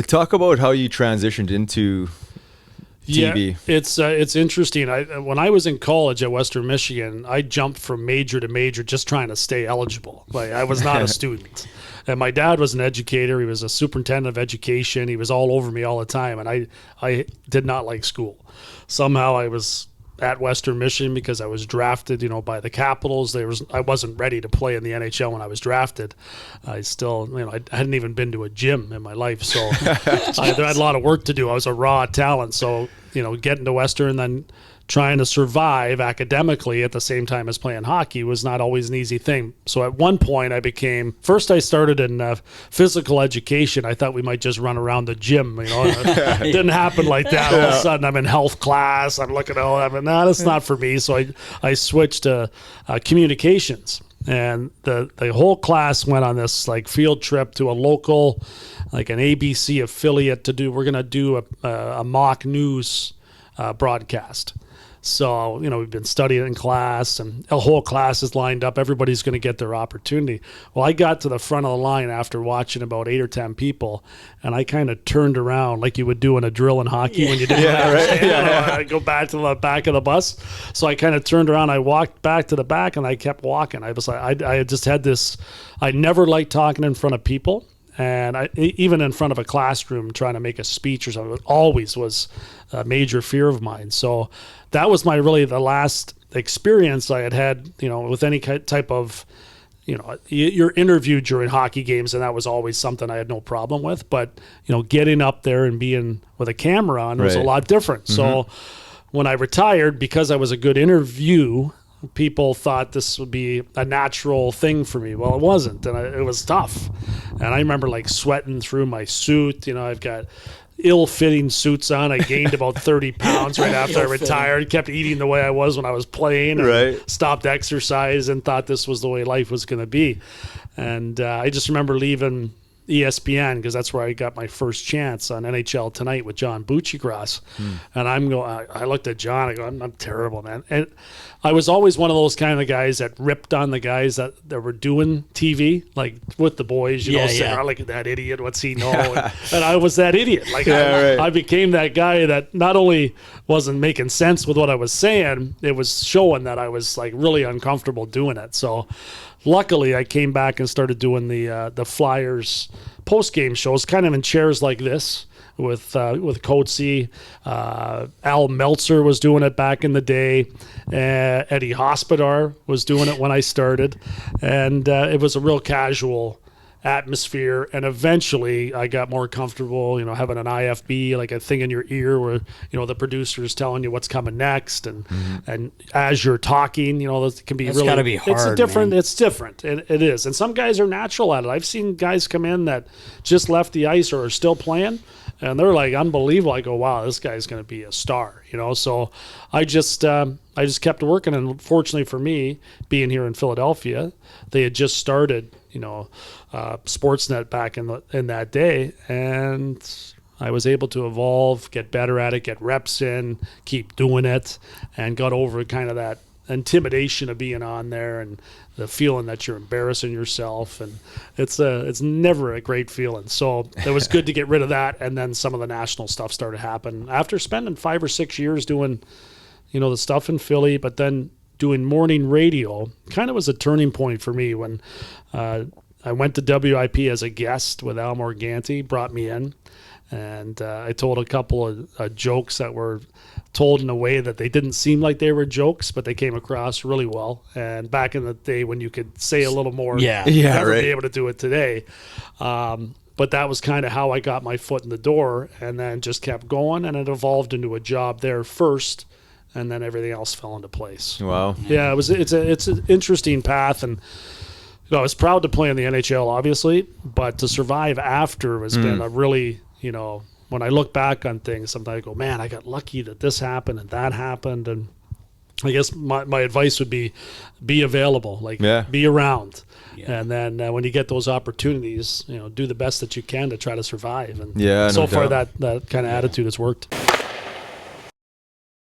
Talk about how you transitioned into TV. Yeah, it's interesting. When I was in college at Western Michigan, I jumped from major to major just trying to stay eligible. Like, I was not a student. And my dad was an educator. He was a superintendent of education. He was all over me all the time, and I did not like school. Somehow I was at Western Michigan because I was drafted, by the Capitals. I wasn't ready to play in the NHL when I was drafted. I still, I hadn't even been to a gym in my life, so I had a lot of work to do. I was a raw talent, so getting to Western, then trying to survive academically at the same time as playing hockey was not always an easy thing. So at one point I started in physical education. I thought we might just run around the gym, It didn't happen like that. All of a sudden I'm in health class. I'm looking at all that, but that's not for me. So I switched to communications. And the whole class went on this field trip to a local, an ABC affiliate we're going to do a mock news broadcast. So, we've been studying in class, and a whole class is lined up. Everybody's going to get their opportunity. Well, I got to the front of the line after watching about 8 or 10 people, and I kind of turned around like you would do in a drill in hockey when you did I go back to the back of the bus. So I kind of turned around. I walked back to the back, and I kept walking. I was like, I just had this. I never liked talking in front of people. And even in front of a classroom trying to make a speech or something, it always was a major fear of mine. So that was the last experience I had, with any type of, you're interviewed during hockey games, and that was always something I had no problem with. But, getting up there and being with a camera on was a lot different. Mm-hmm. So when I retired, because I was a good interview, people thought this would be a natural thing for me. Well, it wasn't, and it was tough. And I remember sweating through my suit. I've got ill-fitting suits on. I gained about 30 pounds right after I retired. Kept eating the way I was when I was playing. And stopped exercise and thought this was the way life was going to be. And I just remember leaving ESPN because that's where I got my first chance on NHL Tonight with John Buccigross. And I looked at John. I go, I'm terrible, man. And I was always one of those kind of guys that ripped on the guys that were doing TV, with the boys, saying, look at that idiot, what's he know? And I was that idiot. I became that guy that not only wasn't making sense with what I was saying, it was showing that I was really uncomfortable doing it. So luckily I came back and started doing the Flyers post-game shows, kind of in chairs like this, with Cote. Al Meltzer was doing it back in the day. Eddie Hospodar was doing it when I started. And it was a real casual atmosphere. And eventually I got more comfortable, having an IFB, like a thing in your ear where, the producer's telling you what's coming next. And as you're talking, it can be gotta be hard, It's different. It is. And some guys are natural at it. I've seen guys come in that just left the ice or are still playing, and they're unbelievable. I go, wow, this guy's going to be a star, So I just kept working. And fortunately for me, being here in Philadelphia, they had just started, Sportsnet back in that day. And I was able to evolve, get better at it, get reps in, keep doing it, and got over kind of that intimidation of being on there and the feeling that you're embarrassing yourself, and it's never a great feeling. So it was good to get rid of that, and then some of the national stuff started happening after spending 5 or 6 years doing the stuff in Philly, but then doing morning radio kind of was a turning point for me when I went to WIP as a guest with Al Morganti, brought me in. And I told a couple of jokes that were told in a way that they didn't seem like they were jokes, but they came across really well. And back in the day when you could say a little more, never be able to do it today. But that was kind of how I got my foot in the door, and then just kept going, and it evolved into a job there first, and then everything else fell into place. Wow. Yeah, it's an interesting path, and I was proud to play in the NHL, obviously, but to survive after has been a really, when I look back on things, sometimes I go, man, I got lucky that this happened and that happened. And I guess my advice would be available, be around. Yeah. And then when you get those opportunities, do the best that you can to try to survive. And so far that kind of attitude has worked.